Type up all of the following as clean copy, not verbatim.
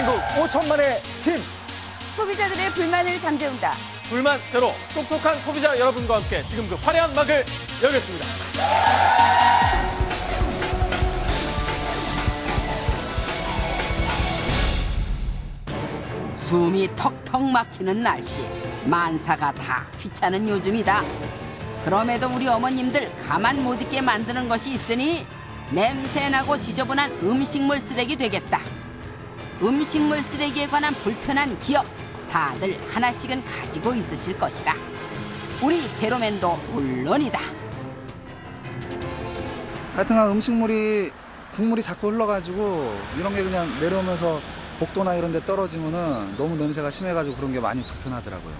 대한민국 5천만의 힘. 소비자들의 불만을 잠재운다. 불만 제로. 똑똑한 소비자 여러분과 함께 지금 그 화려한 막을 열겠습니다. 숨이 턱턱 막히는 날씨, 만사가 다 귀찮은 요즘이다. 그럼에도 우리 어머님들 가만 못 있게 만드는 것이 있으니 냄새나고 지저분한 음식물 쓰레기 되겠다. 음식물 쓰레기에 관한 불편한 기억 다들 하나씩은 가지고 있으실 것이다. 우리 제로맨도 물론이다. 하여튼간 음식물이 국물이 자꾸 흘러가지고 이런 게 그냥 내려오면서 복도나 이런 데 떨어지면은 너무 냄새가 심해가지고 그런 게 많이 불편하더라고요.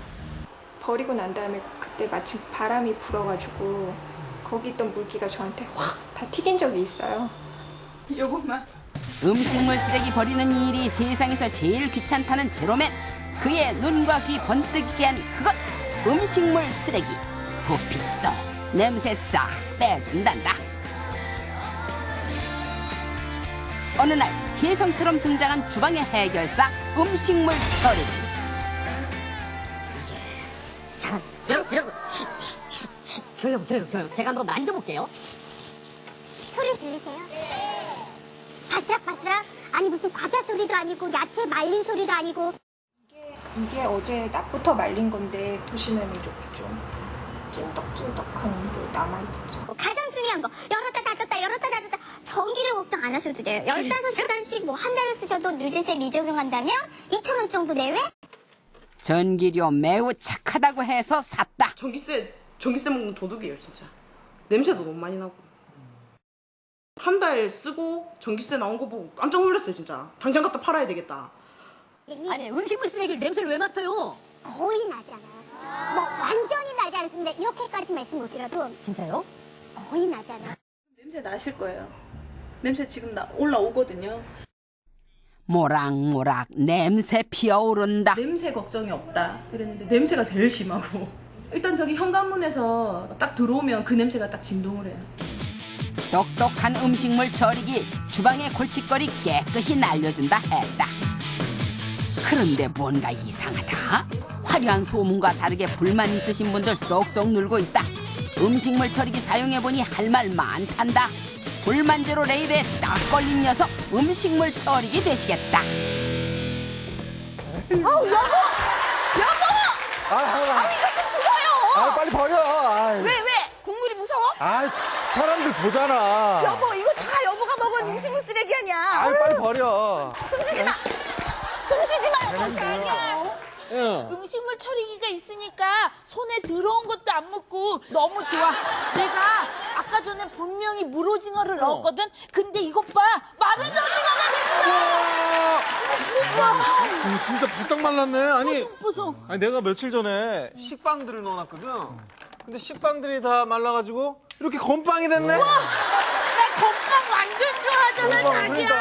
버리고 난 다음에 그때 마침 바람이 불어가지고 거기 있던 물기가 저한테 확 다 튀긴 적이 있어요. 요것만. 음식물 쓰레기 버리는 일이 세상에서 제일 귀찮다는 제로맨. 그의 눈과 귀 번뜩이게 한 그것, 음식물 쓰레기. 부피 써, 냄새 싹 빼준단다. 어느 날 개성처럼 등장한 주방의 해결사, 음식물 처리. 잠깐, 여러분, 조용. 제가 한번 만져볼게요. 소리 들리세요? 바스락바스락? 아니 무슨 과자 소리도 아니고 야채 말린 소리도 아니고. 이게 어제 낮부터 말린 건데 보시면 이렇게 좀 찐덕찐덕한 게 남아있죠. 가장 중요한 거 열었다 닫았다 전기를 걱정 안 하셔도 돼요. 15시간씩 뭐 한 달을 쓰셔도 누제세 미적용한다면 2,000원 정도 내외? 전기료 매우 착하다고 해서 샀다. 전기세 먹는 도둑이에요 진짜. 냄새도 너무 많이 나고. 한 달 쓰고 전기세 나온 거 보고 깜짝 놀랐어요 진짜. 당장 갖다 팔아야 되겠다. 아니, 음식물 쓰레기를 냄새를 왜 맡아요? 거의 나지 않아요. 뭐 완전히 나지 않습니다. 이렇게까지 말씀 못드려도 진짜요? 거의 나지 않아요. 냄새 나실 거예요. 냄새 지금 올라오거든요. 모락모락 냄새 피어오른다. 냄새 걱정이 없다 그랬는데 냄새가 제일 심하고 일단 저기 현관문에서 딱 들어오면 그 냄새가 딱 진동을 해요. 똑똑한 음식물 처리기, 주방의 골칫거리 깨끗이 날려준다 했다. 그런데 뭔가 이상하다. 화려한 소문과 다르게 불만 있으신 분들 쏙쏙 늘고 있다. 음식물 처리기 사용해보니 할 말 많단다. 불만제로 레일에 딱 걸린 녀석, 음식물 처리기 되시겠다. 아우 여보! 이거 좀 버려요! 빨리 버려. 왜? 국물이 무서워? 사람들 보잖아. 여보 이거 다 여보가 먹은 음식물 쓰레기 아니야? 빨리 버려. 숨쉬지 마 여보. 음식물 처리기가 있으니까 손에 들어온 것도 안 묻고 너무 좋아. 내가 아까 전에 분명히 물오징어를 넣었거든. 근데 이것 봐, 마른 오징어가 됐어. 진짜 바싹 말랐네. 아니 뽀송. 내가 며칠 전에 식빵들을 넣어놨거든. 근데 식빵들이 다 말라가지고 이렇게 건빵이 됐네. 나 건빵 완전 좋아하잖아 자기야. 그러니까.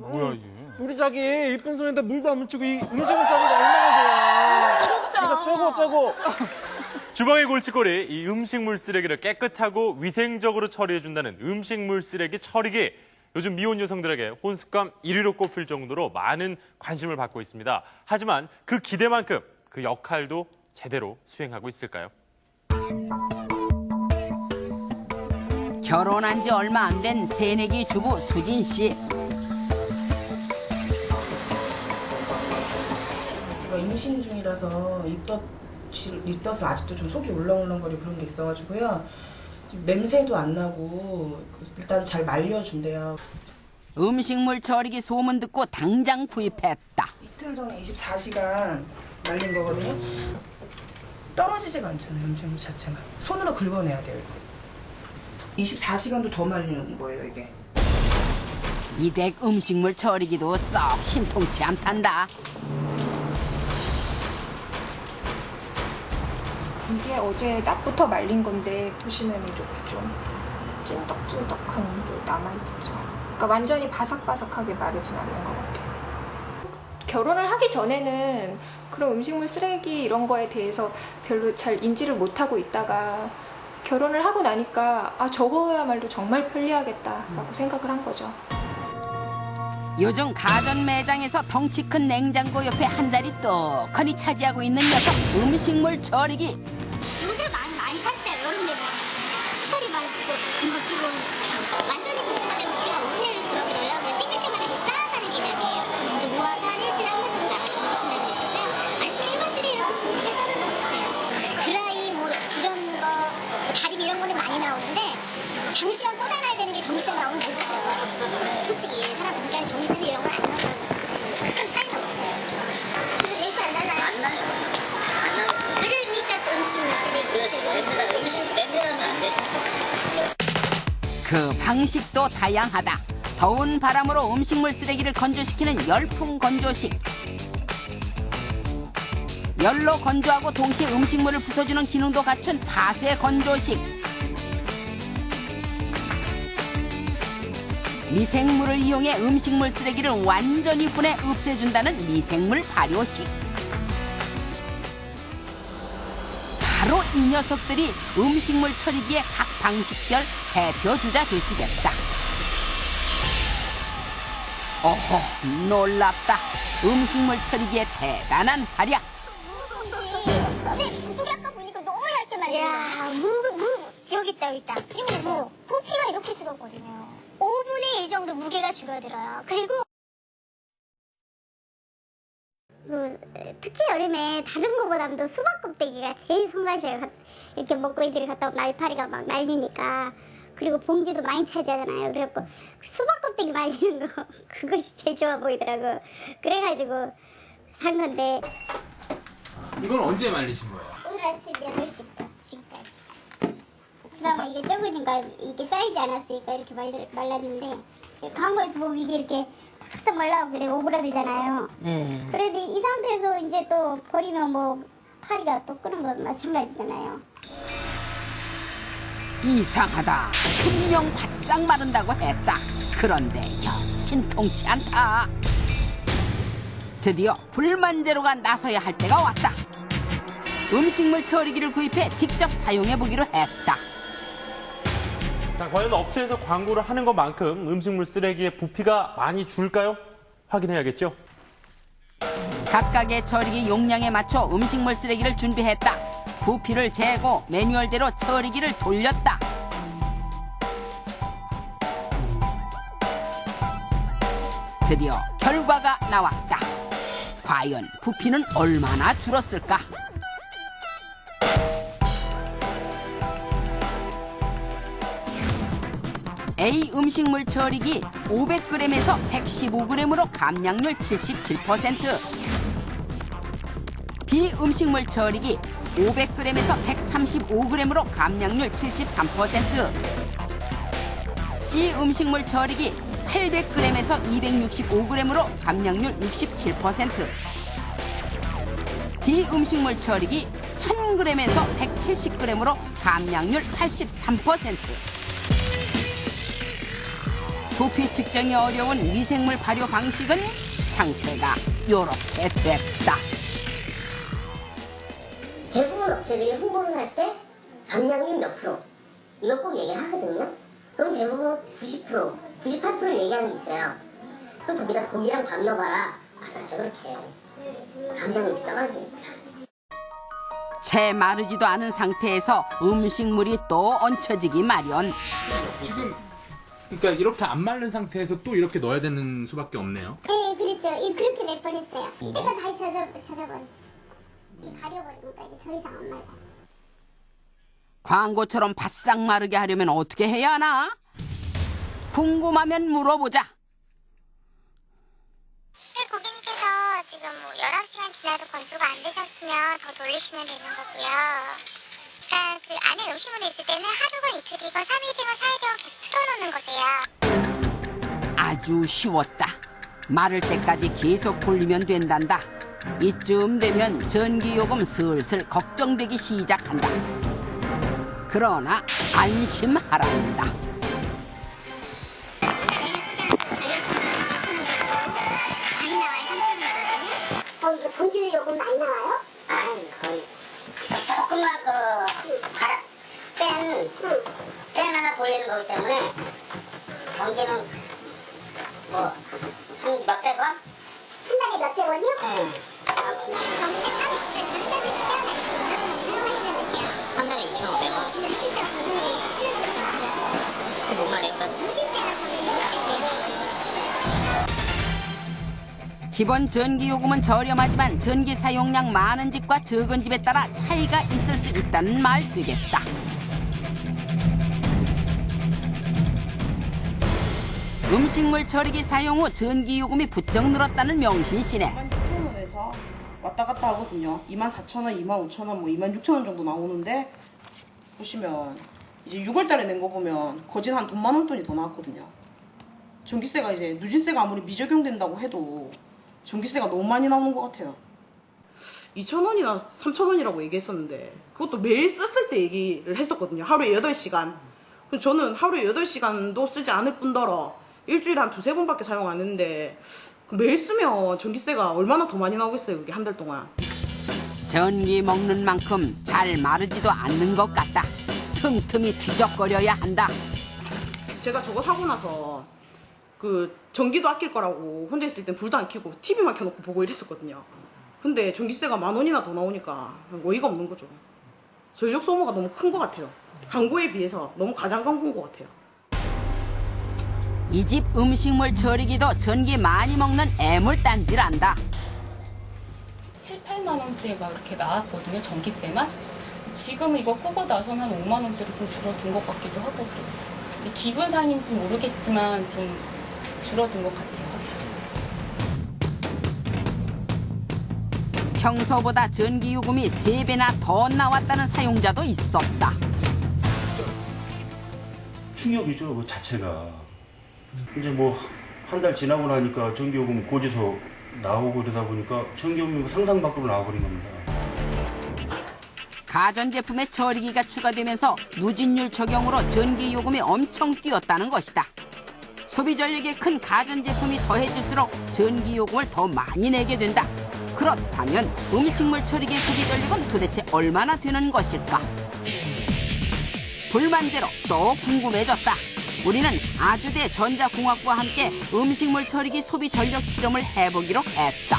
뭐야 이게? 우리 자기 이쁜 손에다 물도 안 묻히고 이 음식을 짜기가 얼마나 좋아. 진짜 최고. 주방의 골칫거리, 이 음식물 쓰레기를 깨끗하고 위생적으로 처리해준다는 음식물 쓰레기 처리기. 요즘 미혼 여성들에게 혼습감 1위로 꼽힐 정도로 많은 관심을 받고 있습니다. 하지만 그 기대만큼 그 역할도 제대로 수행하고 있을까요? 결혼한 지 얼마 안 된 새내기 주부 수진 씨. 제가 임신 중이라서 입덧을 아직도 좀 속이 울렁울렁거리고 그런 게 있어가지고요. 냄새도 안 나고 일단 잘 말려준대요. 음식물 처리기 소문 듣고 당장 구입했다. 이틀 전에 24시간 말린 거거든요. 떨어지지가 않잖아요, 음식물 자체가. 손으로 긁어내야 돼요, 이거. 24시간도 더 말리는 거예요, 이게. 이댁 음식물 처리기도 썩 신통치 않단다. 이게 어제 낮부터 말린 건데 보시면 이렇게 좀 찐덕찐덕한 게 남아있죠. 그러니까 완전히 바삭바삭하게 마르진 않는 것 같아요. 결혼을 하기 전에는 그런 음식물 쓰레기 이런 거에 대해서 별로 잘 인지를 못하고 있다가 결혼을 하고 나니까 저거야말로 정말 편리하겠다라고 생각을 한 거죠. 요즘 가전 매장에서 덩치 큰 냉장고 옆에 한 자리 떡하니 차지하고 있는 녀석 음식물 처리기. 요새 많이 샀어요. 여름 되면 깃털이 많이 끼고 완전히 굵직하게 무게가 5분의 1로 줄어들어요. 그냥 생길 때마다 이렇게 쌓아가는 개념이에요. 그래서 모아서 한 일주일에 한 번 정도 나가서 먹으시면 되시고요. 안심에 1박스를 이렇게 준비해서는 없으세요. 드라이 뭐 이런 거 다림 이런 거는 많이 나오는데 장시간 꽂아놔야 되는 게 전기세 나오면 못 쓰죠. 솔직히 사람 보니까 전기세 이런 건 안 나오더라고요. 큰 차이가 없어요. 근데 냄새 안 나나요? 안 나요. 안 나요. 그러니까 또 음식물 쓰레기. 음식 냄새나면 안 되죠. 그 방식도 다양하다. 더운 바람으로 음식물 쓰레기를 건조시키는 열풍 건조식. 열로 건조하고 동시에 음식물을 부숴주는 기능도 갖춘 파쇄 건조식. 미생물을 이용해 음식물 쓰레기를 완전히 분해 없애준다는 미생물 발효식. 바로 이 녀석들이 음식물 처리기의 각 방식별 대표 주자 되시겠다. 어허, 놀랍다. 음식물 처리기의 대단한 활약. 무속이 아까 보니까 너무 얇게 말려요. 야, 여기 있다. 그리고 부피가 이렇게 줄어버리네요. 5분의 1 정도 무게가 줄어들어요. 그리고 특히 여름에 다른 거보다도 수박 껍데기가 제일 손맛이에요. 이렇게 먹고이들이 갔다 오면 날파리가 막 날리니까. 그리고 봉지도 많이 차지하잖아요. 그래갖고 수박 껍데기 말리는 거 그것이 제일 좋아 보이더라고. 그래가지고 산 건데. 이건 언제 말리신 거예요? 오늘 아침 8시부터 지금까지. 그다음에 이게 적으니까 이게 쌓이지 않았으니까 이렇게 말랐는데 광고에서 보면 이게 이렇게 싹 말라고 그래 오그라들잖아요. 그런데 이 상태에서 이제 또 버리면 뭐 파리가 또 끄는 거 마찬가지잖아요. 이상하다. 분명 바싹 마른다고 했다. 그런데 신통치 않다. 드디어 불만제로가 나서야 할 때가 왔다. 음식물 처리기를 구입해 직접 사용해보기로 했다. 자, 과연 업체에서 광고를 하는 것만큼 음식물 쓰레기의 부피가 많이 줄까요? 확인해야겠죠. 각각의 처리기 용량에 맞춰 음식물 쓰레기를 준비했다. 부피를 재고 매뉴얼대로 처리기를 돌렸다. 드디어 결과가 나왔다. 과연 부피는 얼마나 줄었을까? A 음식물 처리기 500g에서 115g으로 감량률 77%. B 음식물 처리기 500g에서 135g으로 감량률 73%. C 음식물 처리기 800g에서 265g으로 감량률 67%. D 음식물 처리기 1000g에서 170g으로 감량률 83%. 부피 측정이 어려운 미생물 발효 방식은 상태가 요렇게 됐다. 대부분 업체들이 홍보를 할 때 감량률 몇 프로 이걸 꼭 얘기를 하거든요. 그럼 대부분 90%, 98% 얘기하는 게 있어요. 그럼 거기다 고기랑 밥 넣어봐라. 나 저렇게 감량률이 떨어지니까. 채 마르지도 않은 상태에서 음식물이 또 얹혀지기 마련. 지금 그러니까 이렇게 안 마른 상태에서 또 이렇게 넣어야 되는 수밖에 없네요. 네, 그렇죠. 그렇게 몇 번 했어요. 내가 다시 찾아버렸어요. 가려버리니까 이제 더 이상 안 말고. 광고처럼 바싹 마르게 하려면 어떻게 해야 하나? 궁금하면 물어보자. 고객님께서 지금 19시간 지나도 건조가 안 되셨으면 더 돌리시면 되는 거고요. 그러니까 그 안에 음식물이 있을 때는 하루건 이틀이건 3일이건 4일이건 계속 틀어놓는 거세요. 아주 쉬웠다. 마를 때까지 계속 돌리면 된단다. 이쯤 되면 전기요금 슬슬 걱정되기 시작한다. 그러나 안심하란다. 이거 전기요금 많이 나와요? 아니, 거의 조금만 팬 하나 돌리는 거기 때문에 전기는 한 몇백 원? 한 달에 몇백 원이요? 응. 전세 따로 진짜 한 달에 10대 하나 있으면 사용하시면 되세요. 한 달에 2,500원? 근데 누진세가 적용이 틀려지시거든요. 그게 뭔 말이에요? 누진세가 적용이 있을게요. 기본 전기요금은 저렴하지만 전기 사용량 많은 집과 적은 집에 따라 차이가 있을 수 있다는 말 되겠다. 음식물 처리기 사용 후 전기요금이 부쩍 늘었다는 명신씨네. 26,000원에서 왔다 갔다 하거든요. 24,000원, 25,000원, 뭐 26,000원 정도 나오는데 보시면 이제 6월달에 낸 거 보면 거진 한 돈만 원 돈이 더 나왔거든요. 전기세가 이제 누진세가 아무리 미적용된다고 해도 전기세가 너무 많이 나오는 것 같아요. 2,000원이나 3,000원이라고 얘기했었는데 그것도 매일 썼을 때 얘기를 했었거든요. 하루에 8시간. 저는 하루에 8시간도 쓰지 않을 뿐더러 일주일에 한 2-3번밖에 사용 안 했는데 매일 쓰면 전기세가 얼마나 더 많이 나오겠어요. 그게 한 달 동안. 전기 먹는 만큼 잘 마르지도 않는 것 같다. 틈틈이 뒤적거려야 한다. 제가 저거 사고 나서 그 전기도 아낄 거라고 혼자 있을 땐 불도 안 켜고 TV만 켜놓고 보고 이랬었거든요. 근데 전기세가 10,000원이나 더 나오니까 어이가 없는 거죠. 전력 소모가 너무 큰 것 같아요. 광고에 비해서 너무 가장 광고인 것 같아요. 이 집 음식물 처리기도 전기 많이 먹는 애물단지란다. 7, 8만 원대 막 이렇게 나왔거든요, 전기세만. 지금 이거 끄고 나서는 한 5만 원대로 좀 줄어든 것 같기도 하고 그래요. 기분상인지 모르겠지만 좀 줄어든 것 같아요, 확실히. 평소보다 전기요금이 3배나 더 나왔다는 사용자도 있었다. 충격이죠, 그 자체가. 이제 뭐 한 달 지나고 나니까 전기요금 고지서 나오고 그러다 보니까 전기요금이 상상 밖으로 나와버린 겁니다. 가전제품에 처리기가 추가되면서 누진율 적용으로 전기요금이 엄청 뛰었다는 것이다. 소비 전력이 큰 가전제품이 더해질수록 전기요금을 더 많이 내게 된다. 그렇다면 음식물 처리기 소비 전력은 도대체 얼마나 되는 것일까? 불만제로 또 궁금해졌다. 우리는 아주대 전자공학부와 함께 음식물 처리기 소비 전력 실험을 해보기로 했다.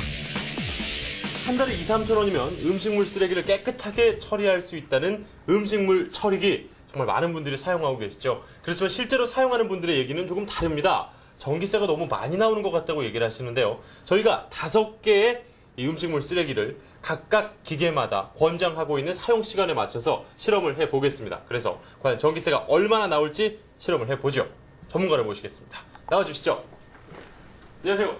한 달에 2-3천 원이면 음식물 쓰레기를 깨끗하게 처리할 수 있다는 음식물 처리기. 정말 많은 분들이 사용하고 계시죠. 그렇지만 실제로 사용하는 분들의 얘기는 조금 다릅니다. 전기세가 너무 많이 나오는 것 같다고 얘기를 하시는데요. 저희가 5개의 이 음식물 쓰레기를 각각 기계마다 권장하고 있는 사용 시간에 맞춰서 실험을 해보겠습니다. 그래서 과연 전기세가 얼마나 나올지 실험을 해보죠. 전문가를 모시겠습니다. 나와주시죠. 안녕하세요.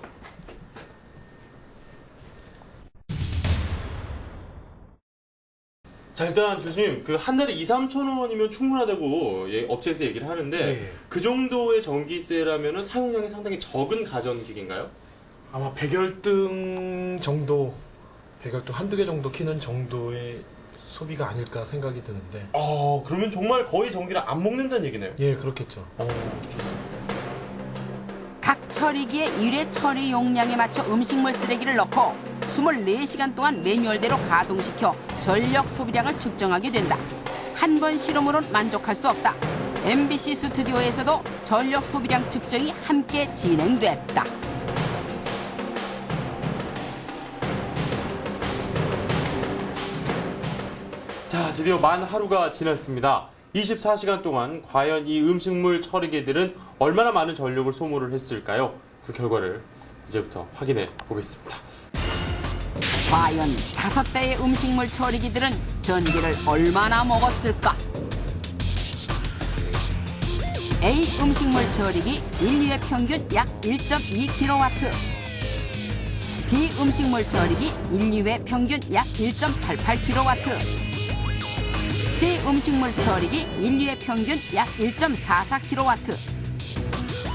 자, 일단 교수님, 그 한 달에 2-3천 원이면 충분하다고 업체에서 얘기를 하는데 네. 그 정도의 전기세라면 사용량이 상당히 적은 가전기기인가요? 아마 백열등 정도, 백열등 한두 개 정도 키는 정도의 소비가 아닐까 생각이 드는데. 그러면 정말 거의 전기를 안 먹는다는 얘기네요. 예, 그렇겠죠. 좋습니다. 각 처리기의 일회 처리 용량에 맞춰 음식물 쓰레기를 넣고 24시간 동안 매뉴얼대로 가동시켜 전력 소비량을 측정하게 된다. 한 번 실험으로는 만족할 수 없다. MBC 스튜디오에서도 전력 소비량 측정이 함께 진행됐다. 자, 드디어 만 하루가 지났습니다. 24시간 동안 과연 이 음식물 처리기들은 얼마나 많은 전력을 소모를 했을까요? 그 결과를 이제부터 확인해 보겠습니다. 과연 5대의 음식물 처리기들은 전기를 얼마나 먹었을까? A 음식물 처리기 1, 2회 평균 약 1.2kW, B 음식물 처리기 1, 2회 평균 약 1.88kW, C 음식물 처리기 1, 2회 평균 약 1.44kW,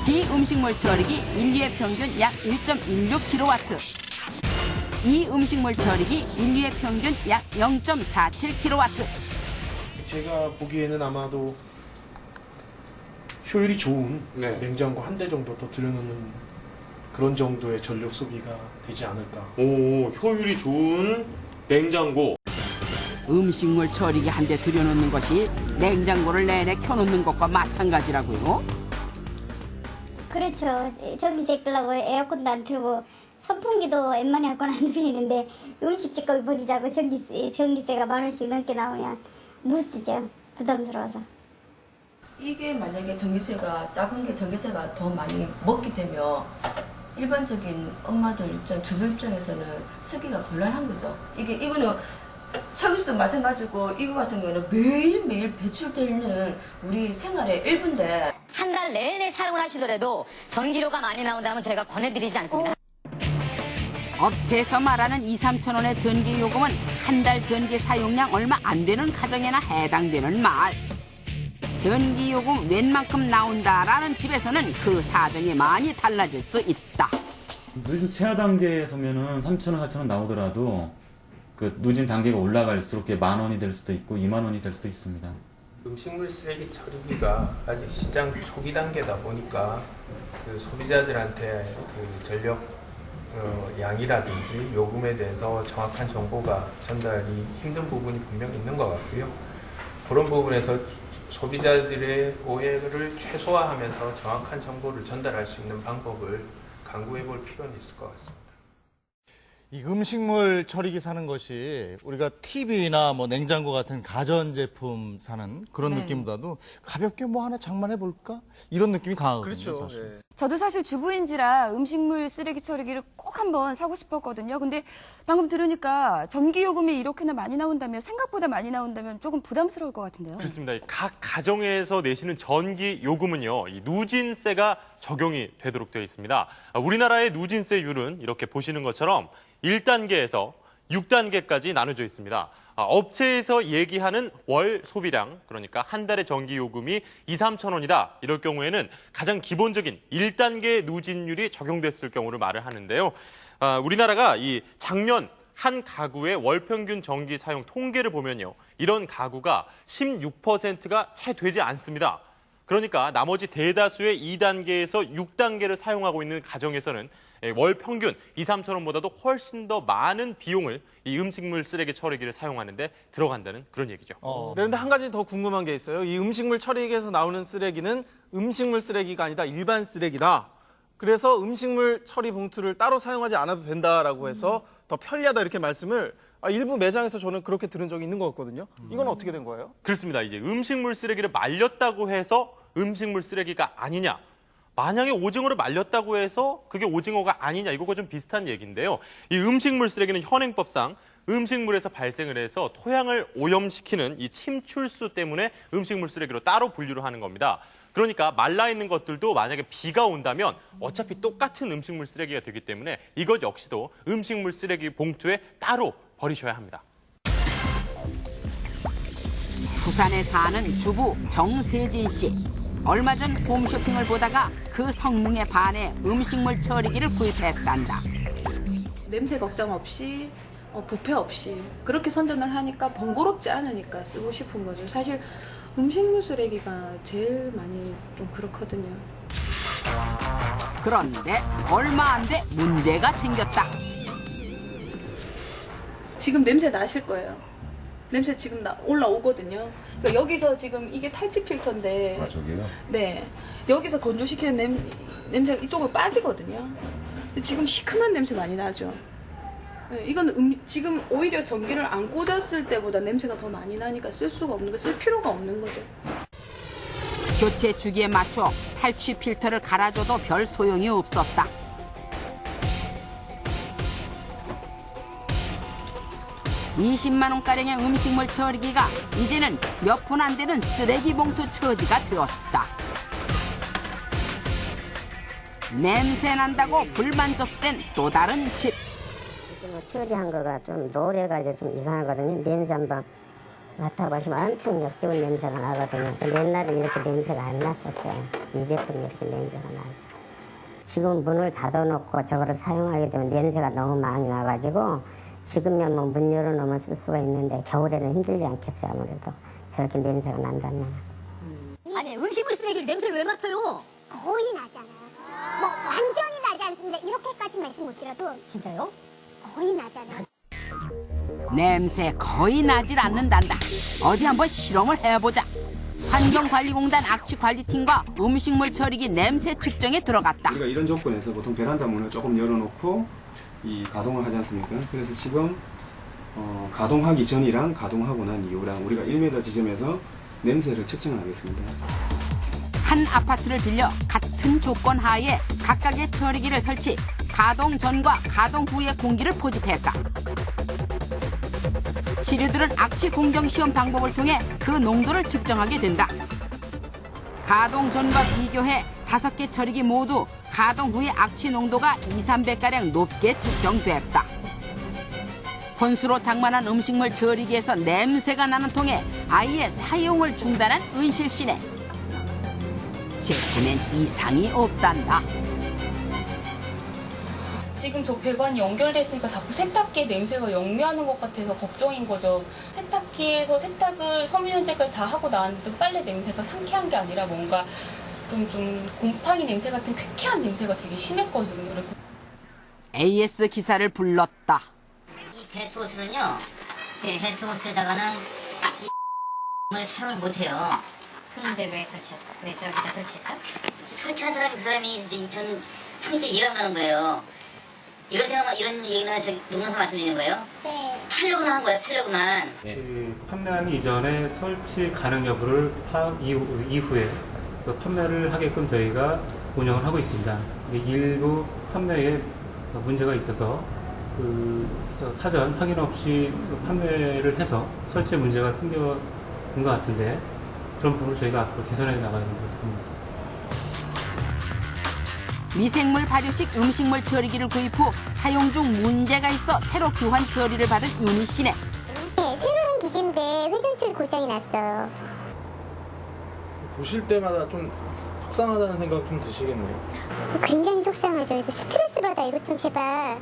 D 음식물 처리기 1, 2회 평균 약 1.16kW, E 음식물 처리기 1, 2회 평균 약 0.47kW. 제가 보기에는 아마도 효율이 좋은 냉장고 한 대 정도 더 들여놓는 그런 정도의 전력 소비가 되지 않을까. 효율이 좋은 냉장고. 음식물 처리기 한 대 들여놓는 것이 냉장고를 내내 켜놓는 것과 마찬가지라고요. 그렇죠. 전기세 끌려고 에어컨도 안 틀고 선풍기도 웬만히 에어컨 안 돌리는데 음식찌꺼기 버리자고 전기세가 10,000원씩 넘게 나오면 못 쓰죠. 부담스러워서. 이게 만약에 전기세가 작은 게 전기세가 더 많이 먹게 되면 일반적인 엄마들 입장, 주부 입장에서는 쓰기가 곤란한 거죠. 이거는 설거지도 마찬가지고 이거 같은 경우는 매일매일 배출되는 우리 생활의 일부인데 한 달 내내 사용을 하시더라도 전기료가 많이 나온다면 저희가 권해드리지 않습니다. 업체에서 말하는 2~3천 원의 전기 요금은 한 달 전기 사용량 얼마 안 되는 가정에나 해당되는 말. 전기 요금 웬만큼 나온다라는 집에서는 그 사정이 많이 달라질 수 있다. 누진 최하 단계에서면은 3,000원, 4,000원 나오더라도 그 누진 단계가 올라갈수록 10,000원이 될 수도 있고 20,000원이 될 수도 있습니다. 음식물 쓰레기 처리비가 아직 시장 초기 단계다 보니까 그 소비자들한테 그 전력 양이라든지 요금에 대해서 정확한 정보가 전달이 힘든 부분이 분명히 있는 것 같고요. 그런 부분에서 소비자들의 오해를 최소화하면서 정확한 정보를 전달할 수 있는 방법을 강구해 볼 필요는 있을 것 같습니다. 이 음식물 처리기 사는 것이 우리가 TV나 뭐 냉장고 같은 가전제품 사는 그런 네. 느낌보다도 가볍게 뭐 하나 장만해 볼까? 이런 느낌이 강하거든요. 그렇죠. 사실. 저도 사실 주부인지라 음식물 쓰레기 처리기를 꼭 한번 사고 싶었거든요. 근데 방금 들으니까 전기요금이 이렇게나 많이 나온다면 생각보다 많이 나온다면 조금 부담스러울 것 같은데요. 그렇습니다. 각 가정에서 내시는 전기 요금은요, 이 누진세가 적용이 되도록 되어 있습니다. 우리나라의 누진세율은 이렇게 보시는 것처럼 1단계에서 6단계까지 나눠져 있습니다. 업체에서 얘기하는 월 소비량, 그러니까 한 달의 전기 요금이 2~3천 원이다. 이럴 경우에는 가장 기본적인 1단계 누진율이 적용됐을 경우를 말을 하는데요. 우리나라가 이 작년 한 가구의 월 평균 전기 사용 통계를 보면요. 이런 가구가 16%가 채 되지 않습니다. 그러니까 나머지 대다수의 2단계에서 6단계를 사용하고 있는 가정에서는 월 평균 2~3천 원보다도 훨씬 더 많은 비용을 이 음식물 쓰레기 처리기를 사용하는데 들어간다는 그런 얘기죠. 그런데 한 가지 더 궁금한 게 있어요. 이 음식물 처리기에서 나오는 쓰레기는 음식물 쓰레기가 아니다. 일반 쓰레기다. 그래서 음식물 처리 봉투를 따로 사용하지 않아도 된다라고 해서 더 편리하다 이렇게 말씀을 일부 매장에서 저는 그렇게 들은 적이 있는 것 같거든요. 이건 어떻게 된 거예요? 그렇습니다. 이제 음식물 쓰레기를 말렸다고 해서 음식물 쓰레기가 아니냐. 만약에 오징어를 말렸다고 해서 그게 오징어가 아니냐. 이거가 좀 비슷한 얘기인데요. 이 음식물 쓰레기는 현행법상 음식물에서 발생을 해서 토양을 오염시키는 이 침출수 때문에 음식물 쓰레기로 따로 분류를 하는 겁니다. 그러니까 말라있는 것들도 만약에 비가 온다면 어차피 똑같은 음식물 쓰레기가 되기 때문에 이것 역시도 음식물 쓰레기 봉투에 따로 버리셔야 합니다. 부산에 사는 주부 정세진 씨. 얼마 전 홈쇼핑을 보다가 그 성능에 반해 음식물 처리기를 구입했단다. 냄새 걱정 없이 부패 없이 그렇게 선전을 하니까 번거롭지 않으니까 쓰고 싶은 거죠. 사실 음식물 쓰레기가 제일 많이 좀 그렇거든요. 그런데 얼마 안 돼 문제가 생겼다. 지금 냄새 나실 거예요. 냄새 지금 올라오거든요. 그러니까 여기서 지금 이게 탈취 필터인데. 저기요? 네. 여기서 건조시키는 냄새가 이쪽으로 빠지거든요. 근데 지금 시큼한 냄새 많이 나죠. 네, 이건 지금 오히려 전기를 안 꽂았을 때보다 냄새가 더 많이 나니까 쓸 수가 없는 거, 쓸 필요가 없는 거죠. 교체 주기에 맞춰 탈취 필터를 갈아줘도 별 소용이 없었다. (20만 원가량의 음식물 처리기가 이제는 몇 푼 안 되는 쓰레기 봉투 처지가 되었다. 냄새 난다고 불만 접수된 또 다른 집. 처리한 거가 좀 노래가지고 좀 이상하거든요. 냄새 한번 맡아보시면 엄청 역겨운 냄새가 나거든요. 근데 옛날에 이렇게 냄새가 안 났었어요. 이 제품이 이렇게 냄새가 나죠. 지금 문을 닫아놓고 저거를 사용하게 되면 냄새가 너무 많이 나가지고 지금면 뭐 문 열어놓으면 쓸 수가 있는데 겨울에는 힘들지 않겠어요. 아무래도 저렇게 냄새가 난다면. 아니 음식물 쓰레기를 냄새를 왜 맡아요? 거의 나잖아요. 뭐 완전히 나지 않습니다. 이렇게까지 말씀 못 드려도 진짜요? 거의 나잖아요. 냄새 거의 나질 않는단다. 어디 한번 실험을 해보자. 환경관리공단 악취관리팀과 음식물 처리기 냄새 측정에 들어갔다. 우리가 이런 조건에서 보통 베란다 문을 조금 열어놓고 이 가동을 하지 않습니까? 그래서 지금 가동하기 전이랑 가동하고 난 이후랑 우리가 1m 지점에서 냄새를 측정하겠습니다. 한 아파트를 빌려 같은 조건 하에 각각의 처리기를 설치, 가동 전과 가동 후의 공기를 포집했다. 시류들은 악취 공정 시험 방법을 통해 그 농도를 측정하게 된다. 가동 전과 비교해 5개 처리기 모두 가동 후의 악취 농도가 2~3배가량 높게 측정됐다. 혼수로 장만한 음식물 처리기에서 냄새가 나는 통에 아예 사용을 중단한 은실 씨네. 제품엔 이상이 없단다. 지금 저 배관이 연결돼 있으니까 자꾸 세탁기에 냄새가 역류하는 것 같아서 걱정인 거죠. 세탁기에서 세탁을 섬유유연제까지 다 하고 나왔는데도 빨래 냄새가 상쾌한 게 아니라 뭔가 좀 곰팡이 냄새 같은 쾌쾌한 냄새가 되게 심했거든요. AS 기사를 불렀다. 이 배수호수는요, 배수호수에다가는 이 사용을 못해요. 그런데 왜 설치했어? 왜 저기다 설치했죠? 설치한 사람이 그 사람이 이제 2030초 이해가 안 가는 거예요. 이런 얘기는 저 농담사 말씀드리는 거예요? 네. 팔려고만 한 거예요, 팔려고만. 판매하기 이전에 설치 가능 여부를 파악 이후에 판매를 하게끔 저희가 운영을 하고 있습니다. 일부 판매에 문제가 있어서 사전 확인 없이 판매를 해서 설치에 문제가 생겨는 것 같은데 그런 부분을 저희가 앞으로 개선해 나가는 겁니다. 미생물 발효식 음식물 처리기를 구입 후 사용 중 문제가 있어 새로 교환 처리를 받은 윤희 씨네. 네, 새로운 기기인데 회전축이 고장이 났어요. 보실 때마다 좀 속상하다는 생각 좀 드시겠네요. 굉장히 속상하죠. 이거 스트레스 받아. 이거 좀 제발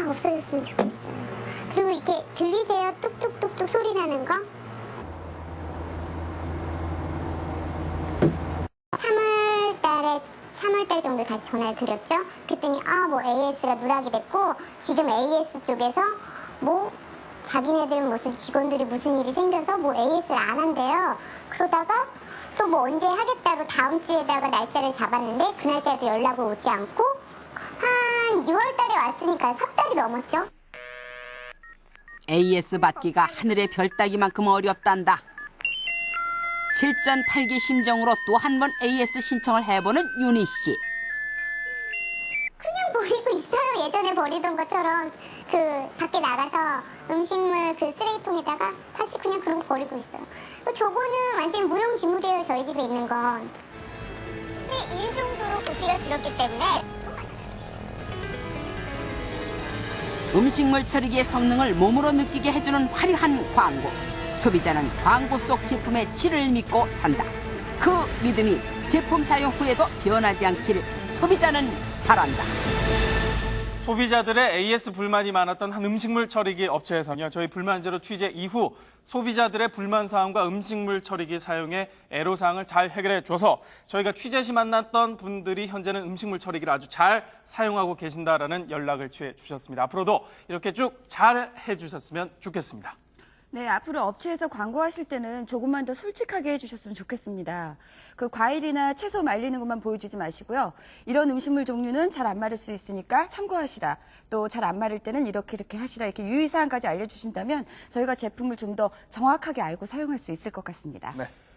없어졌으면 좋겠어요. 그리고 이렇게 들리세요? 뚝뚝뚝뚝 소리 나는 거? 3월달 정도 다시 전화를 드렸죠. 그랬더니 AS가 누락이 됐고 지금 AS 쪽에서 자기네들 무슨 직원들이 무슨 일이 생겨서 AS를 안 한대요. 그러다가 또 언제 하겠다로 다음 주에다가 날짜를 잡았는데 그 날짜도 연락을 오지 않고 한 6월달에 왔으니까 석 달이 넘었죠. AS 받기가 하늘의 별 따기만큼 어렵단다. 실전팔기 심정으로 또 한 번 AS 신청을 해보는 윤희 씨. 그냥 버리고 있어요. 예전에 버리던 것처럼 밖에 나가서 음식물 쓰레기통에다가 다시 그냥 그런 거 버리고 있어요. 저거는 완전 무용지물이에요. 저희 집에 있는 건. 근데 1 정도로 부피가 줄었기 때문에 음식물 처리기의 성능을 몸으로 느끼게 해주는 화려한 광고. 소비자는 광고 속 제품의 질을 믿고 산다. 그 믿음이 제품 사용 후에도 변하지 않기를 소비자는 바란다. 소비자들의 AS 불만이 많았던 한 음식물 처리기 업체에서는요, 저희 불만제로 취재 이후 소비자들의 불만 사항과 음식물 처리기 사용의 애로사항을 잘 해결해 줘서 저희가 취재 시 만났던 분들이 현재는 음식물 처리기를 아주 잘 사용하고 계신다라는 연락을 취해 주셨습니다. 앞으로도 이렇게 쭉 잘 해주셨으면 좋겠습니다. 네, 앞으로 업체에서 광고하실 때는 조금만 더 솔직하게 해주셨으면 좋겠습니다. 과일이나 채소 말리는 것만 보여주지 마시고요. 이런 음식물 종류는 잘 안 마를 수 있으니까 참고하시라. 또 잘 안 마를 때는 이렇게 하시라. 이렇게 유의사항까지 알려주신다면 저희가 제품을 좀 더 정확하게 알고 사용할 수 있을 것 같습니다.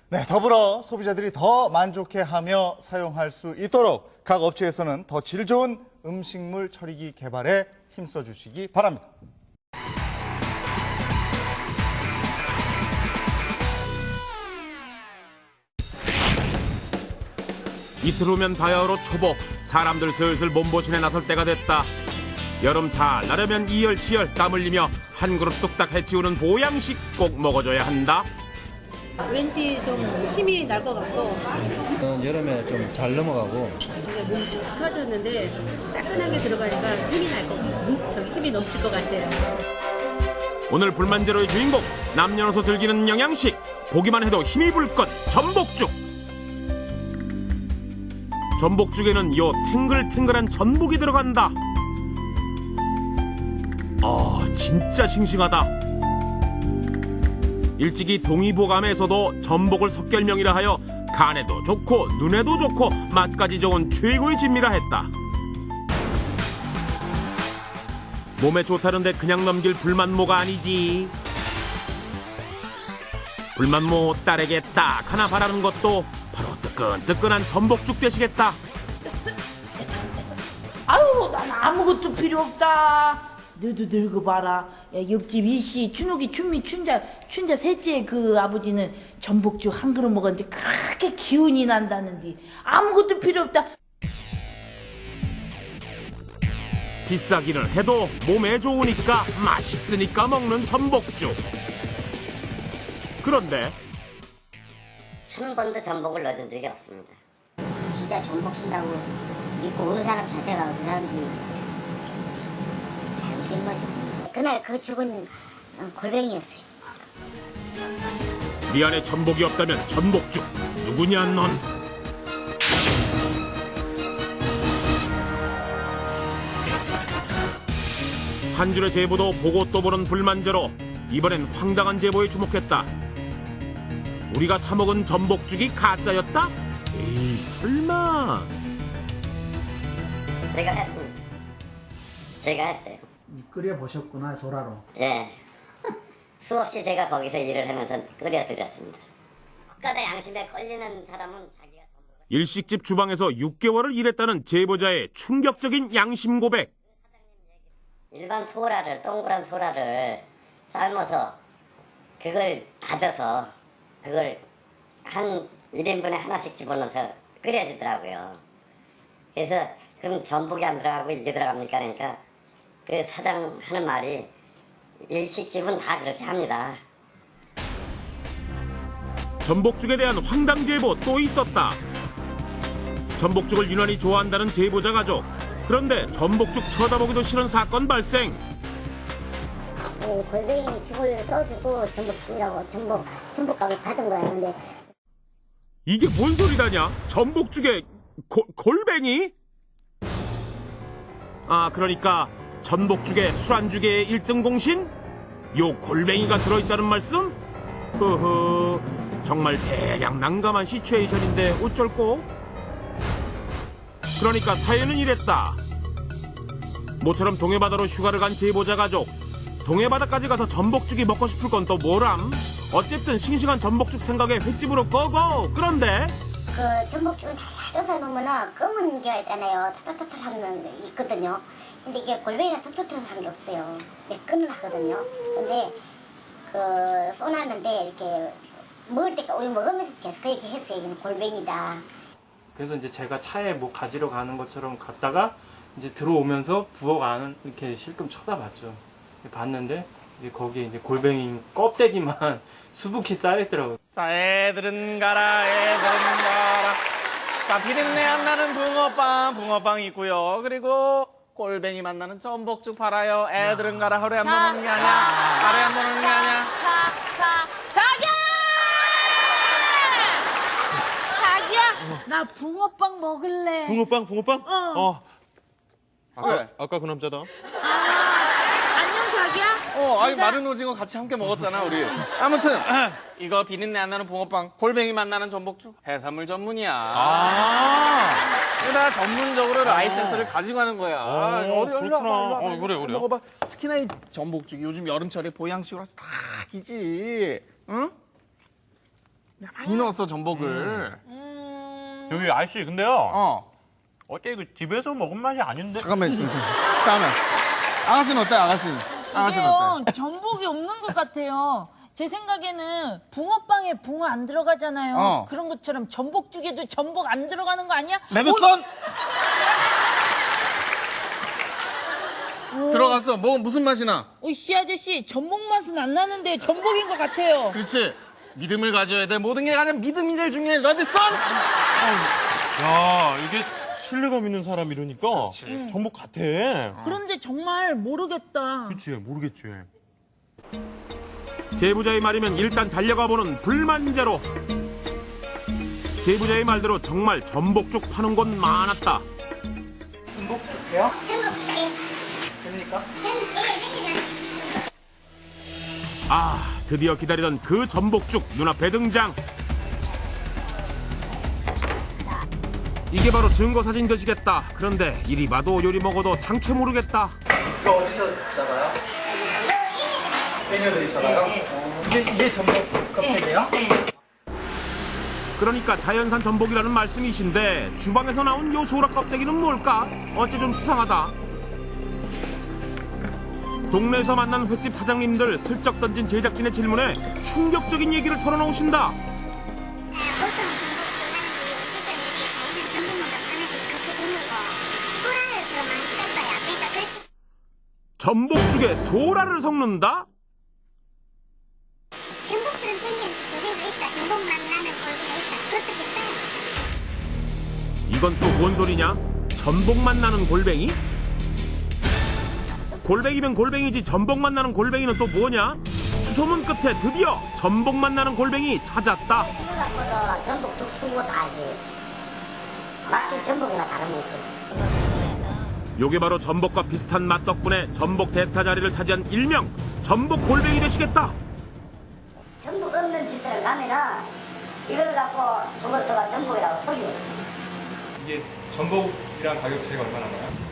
네, 더불어 소비자들이 더 만족해하며 사용할 수 있도록 각 업체에서는 더 질 좋은 음식물 처리기 개발에 힘써 주시기 바랍니다. 이틀 후면 바야흐로 초복. 사람들 슬슬 몸보신에 나설 때가 됐다. 여름 잘 나려면 이열치열 땀 흘리며 한 그릇 뚝딱 해치우는 보양식 꼭 먹어줘야 한다. 왠지 좀 힘이 날 것 같고 여름에 좀 잘 넘어가고 몸이 축 처졌는데 따끈하게 들어가니까 힘이 날 것 같고 힘이 넘칠 것 같아요. 오늘 불만제로의 주인공, 남녀노소 즐기는 영양식. 보기만 해도 힘이 불건 전복죽. 전복죽에는 요 탱글탱글한 전복이 들어간다. 진짜 싱싱하다. 일찍이 동의보감에서도 전복을 석결명이라 하여 간에도 좋고 눈에도 좋고 맛까지 좋은 최고의 진미라 했다. 몸에 좋다는데 그냥 넘길 불만모가 아니지. 불만모 딸에게 딱 하나 바라는 것도 바로 뜨끈뜨끈한 전복죽 되시겠다. 아유, 난 아무것도 필요 없다. 너도 늙어봐라. 야, 옆집 이씨, 준욱이, 춘미, 춘자 셋째 그 아버지는 전복죽 한 그릇 먹었는데 그렇게 기운이 난다는데 아무것도 필요 없다. 비싸기는 해도 몸에 좋으니까 맛있으니까 먹는 전복죽. 그런데 한 번도 전복을 넣어준 적이 없습니다. 진짜 전복 쓴다고 믿고 오는 사람 자체가 그 사람들이 잘못된 거죠. 그날 그 죽은 골뱅이였어요. 네 안에 전복이 없다면 전복죽 누구냐 넌. 한 줄의 제보도 보고 또 보는 불만제로 이번엔 황당한 제보에 주목했다. 우리가 사 먹은 전복죽이 가짜였다? 에이 설마. 제가 했습니다. 제가 했어요. 끓여보셨구나, 소라로. 예. 수없이 제가 거기서 일을 하면서 끓여드렸습니다. 국가다 양심에 걸리는 사람은 자기가 일식집 주방에서 6개월을 일했다는 제보자의 충격적인 양심 고백. 일반 소라를, 동그란 소라를 삶아서 그걸 다져서 그걸 한 1인분에 하나씩 집어넣어서 끓여주더라고요. 그래서 그럼 전복이 안 들어가고 이게 들어갑니까? 그러니까 그 사장 하는 말이 일식집은 다 그렇게 합니다. 전복죽에 대한 황당 제보 또 있었다. 전복죽을 유난히 좋아한다는 제보자 가족. 그런데 전복죽 쳐다보기도 싫은 사건 발생. 골뱅이 죽을 써주고 전복 죽이라고 전복값을 받은 거야. 근데 이게 뭔 소리다냐? 전복죽에 골뱅이? 아, 그러니까 전복죽에 술안주계의 1등 공신? 요 골뱅이가 들어있다는 말씀? 흐흐, 정말 대략 난감한 시츄에이션인데 어쩔꼬? 그러니까 사연은 이랬다. 모처럼 동해바다로 휴가를 간 제보자 가족. 동해바다까지 가서 전복죽이 먹고 싶을 건 또 뭐람? 어쨌든 싱싱한 전복죽 생각에 횟집으로 고고! 그런데 그 전복죽은 잘 쪄서 놓으면 검은 게 있잖아요. 톡톡톡한 게 있거든요. 근데 이게 골뱅이는 톡톡톡한 게 없어요. 매끈은 하거든요. 근데 그 쏘놨는데 이렇게 먹을 때 우리 먹으면서 계속 그렇게 했어요. 이건 골뱅이다. 그래서 이제 제가 차에 뭐 가지러 가는 것처럼 갔다가 이제 들어오면서 부엌 이렇게 실금 쳐다봤죠. 봤는데 이제 거기에 이제 골뱅이 껍데기만 수북히 쌓여있더라고요. 자, 애들은 가라, 애들은 가라. 자, 비린내 안 나는 붕어빵 있고요. 그리고 골뱅이 맛나는 전복죽 팔아요. 애들은 가라. 하루에 한 번 오는 게 아니야. 하루에 한 번 오는 게 아니야. 자기야, 나 붕어빵 먹을래. 붕어빵? 어. 아까 그 남자다. 안녕, 자기야. 아유, 마른 오징어 같이 함께 먹었잖아, 우리. 아무튼, 이거 비린내 안 나는 붕어빵, 골뱅이 맛 나는 전복죽, 해산물 전문이야. 그러다 전문적으로 라이센스를 가지고 가는 거야. 어디 일로 와봐. 그래. 먹어봐. 특히나 이 전복죽이 요즘 여름철에 보양식으로 딱이지. 응? 야, 많이 넣었어, 전복을. 저기 아저씨 근데요. 어째 이거 집에서 먹은 맛이 아닌데? 잠깐만. 아가씨는 어때, 아가씨는? 이게요, 전복이 없는 것 같아요. 제 생각에는 붕어빵에 붕어 안 들어가잖아요. 그런 것처럼 전복죽에도 전복 안 들어가는 거 아니야? 레드썬! 들어갔어. 무슨 맛이 나? 이 아저씨, 전복 맛은 안 나는데 전복인 것 같아요. 그렇지. 믿음을 가져야 돼. 모든 게 가장 믿음이 제일 중요해. 레드썬! 야, 이게 신뢰감 있는 사람 이러니까 전복 같아. 그런데 정말 모르겠다. 그치, 모르겠지. 제보자의 말이면 일단 달려가 보는 불만제로. 제보자의 말대로 정말 전복죽 파는 곳 많았다. 전복죽이요? 전복죽이 됩니까? 아, 드디어 기다리던 그 전복죽 눈앞에 등장. 이게 바로 증거사진 되시겠다. 그런데 이리 봐도 요리 먹어도 당최 모르겠다. 이거 어디서 잡아요? 해녀들이 잡아요? 이게 전복 껍데기예요? 그러니까 자연산 전복이라는 말씀이신데 주방에서 나온 요 소라 껍데기는 뭘까? 어째 좀 수상하다. 동네에서 만난 횟집 사장님들 슬쩍 던진 제작진의 질문에 충격적인 얘기를 털어놓으신다. 전복죽에 소라를 섞는다? 전복처럼 생긴 골뱅이가 있어. 전복만 나는 골뱅이가 있어. 그것도 비싸요. 이건 또 뭔 소리냐? 전복만 나는 골뱅이? 골뱅이면 골뱅이지 전복만 나는 골뱅이는 또 뭐냐? 수소문 끝에 드디어 전복만 나는 골뱅이 찾았다. 생각보다 전복 죽수고 다 알지. 맛이 전복이나 다른 거 없고. 요게 바로 전복과 비슷한 맛 덕분에 전복 대타 자리를 차지한 일명 전복 골뱅이 되시겠다. 전복 없는 집들을 가면은 이걸 갖고 저걸 써가 전복이라고 소유. 이게 전복이랑 가격 차이가 얼마나 나요?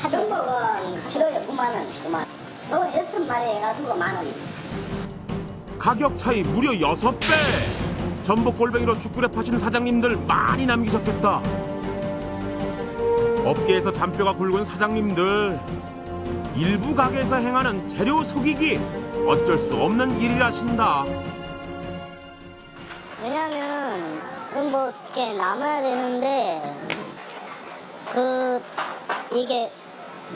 전복은 키로에 9만 원, 9만 원. 이건 6마리 해가지고 10,000원. 가격 차이 무려 6배. 전복 골뱅이로 죽그레 파시는 사장님들 많이 남기셨겠다. 업계에서 잔뼈가 굵은 사장님들, 일부 가게에서 행하는 재료 속이기 어쩔 수 없는 일이라신다. 왜냐면 뭐 이렇게 남아야 되는데 이게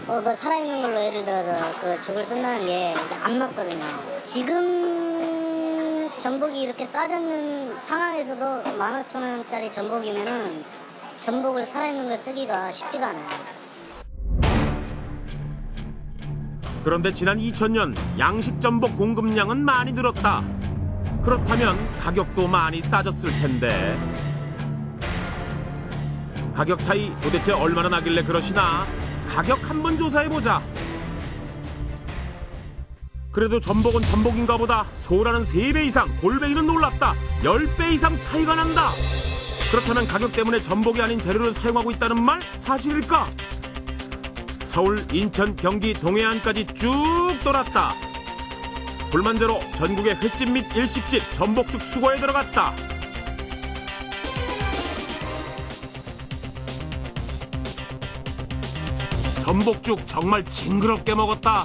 그 살아있는 걸로 예를 들어서 그 죽을 쓴다는 게 안 맞거든요. 지금 전복이 이렇게 싸졌는 상황에서도 15,000원짜리 전복이면은 전복을 살아있는 걸 쓰기가 쉽지가 않아요. 그런데 지난 2000년 양식 전복 공급량은 많이 늘었다. 그렇다면 가격도 많이 싸졌을 텐데. 가격 차이 도대체 얼마나 나길래 그러시나? 가격 한번 조사해보자. 그래도 전복은 전복인가 보다. 소라는 3배 이상, 골뱅이는 놀랍다. 10배 이상 차이가 난다. 그렇다면 가격 때문에 전복이 아닌 재료를 사용하고 있다는 말 사실일까? 서울, 인천, 경기, 동해안까지 쭉 돌았다. 불만대로 전국의 횟집 및 일식집 전복죽 수거에 들어갔다. 전복죽 정말 징그럽게 먹었다.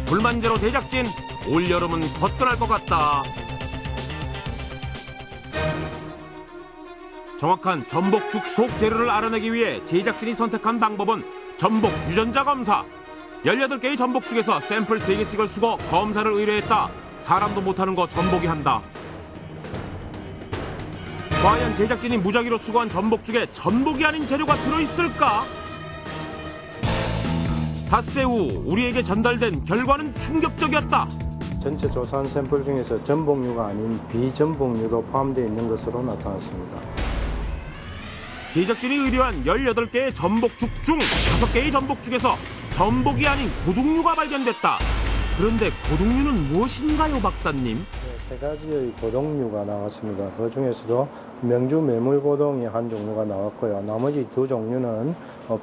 불만제로 제작진, 올여름은 거뜬할 것 같다. 정확한 전복죽 속 재료를 알아내기 위해 제작진이 선택한 방법은 전복 유전자 검사. 18개의 전복죽에서 샘플 3개씩을 수거 검사를 의뢰했다. 사람도 못하는 거 전복이 한다. 과연 제작진이 무작위로 수거한 전복죽에 전복이 아닌 재료가 들어있을까? 닷새 후 우리에게 전달된 결과는 충격적이었다. 전체 조사한 샘플 중에서 전복류가 아닌 비전복류도 포함되어 있는 것으로 나타났습니다. 제작진이 의뢰한 18개의 전복죽 중 5개의 전복죽에서 전복이 아닌 고등류가 발견됐다. 그런데 고등류는 무엇인가요, 박사님? 3가지의 고동류가 나왔습니다. 그 중에서도 명주 매물고동이 한 종류가 나왔고요. 나머지 2 종류는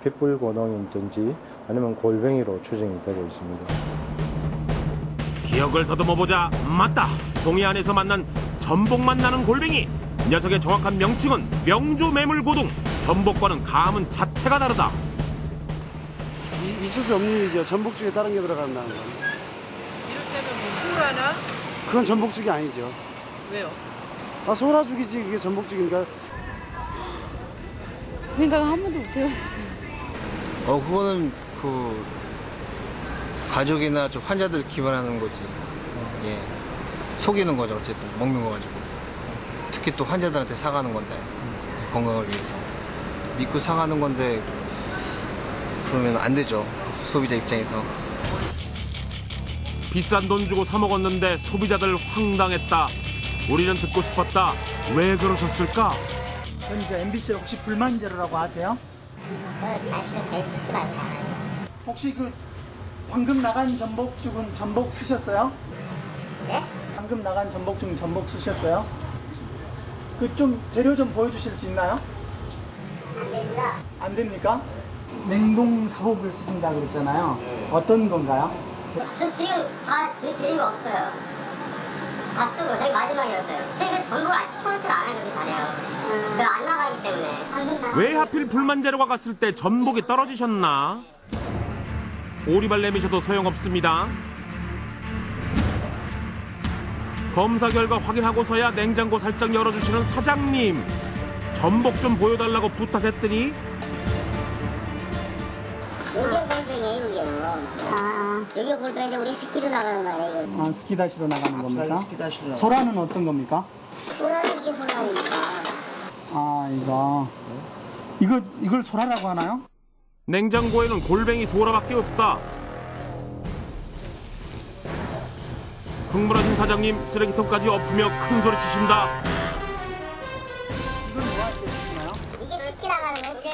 핏불고동인지 아니면 골뱅이로 추정이 되고 있습니다. 기억을 더듬어보자. 맞다. 동해안에서 만난 전복만 나는 골뱅이. 녀석의 정확한 명칭은 명주 매물고동. 전복과는 감은 자체가 다르다. 있을 수 없는 일이죠. 전복죽에 다른 게 들어간다는 건. 이렇게 하면 소라나? 그건 전복죽이 아니죠. 왜요? 소라죽이지 그게 전복죽인가? 그 생각은 한 번도 못 해봤어요. 그거는 그 가족이나 좀 환자들 기반하는 거지. 예. 속이는 거죠, 어쨌든. 먹는 거 가지고. 특히 또 환자들한테 사가는 건데. 건강을 위해서. 믿고 사가는 건데, 그러면 안 되죠. 소비자 입장에서. 비싼 돈 주고 사 먹었는데 소비자들 황당했다. 우리는 듣고 싶었다. 왜 그러셨을까? 그럼 이제 MBC 혹시 불만제로라고 아세요? 말씀을 잘 듣지 말라. 혹시 그 방금 나간 전복죽은 전복 쓰셨어요? 네? 방금 방금 나간 전복 중 전복 쓰셨어요? 그 좀 재료 좀 보여주실 수 있나요? 안 됩니다. 안 됩니까? 냉동 사복을 쓰신다 그랬잖아요. 어떤 건가요? 저 지금 다 드린 거 없어요. 다 쓰고 저희 마지막이었어요. 그러니까 전복을 10%씩 안 하는 게 잘해요. 그래서 안 나가기 때문에. 왜 하필 불만 재료가 갔을 때 전복이 떨어지셨나? 오리발 내미셔도 소용없습니다. 검사 결과 확인하고서야 냉장고 살짝 열어주시는 사장님. 전복 좀 보여달라고 부탁했더니 여기가 골뱅이에요, 여기요. 여기가 골뱅인데 우리 스키로 나가는 거예요, 이거. 아, 스키다시로 나가는 겁니까? 스키다시로. 소라는 어떤 겁니까? 소라는 이게 소라입니까? 아, 이걸 소라라고 하나요? 냉장고에는 골뱅이 소라밖에 없다. 흥분하신 사장님 쓰레기통까지 엎으며 큰 소리 치신다. 이건 뭐 할 때 쓰시나요? 이게 스키 나가는 거예요, 스키.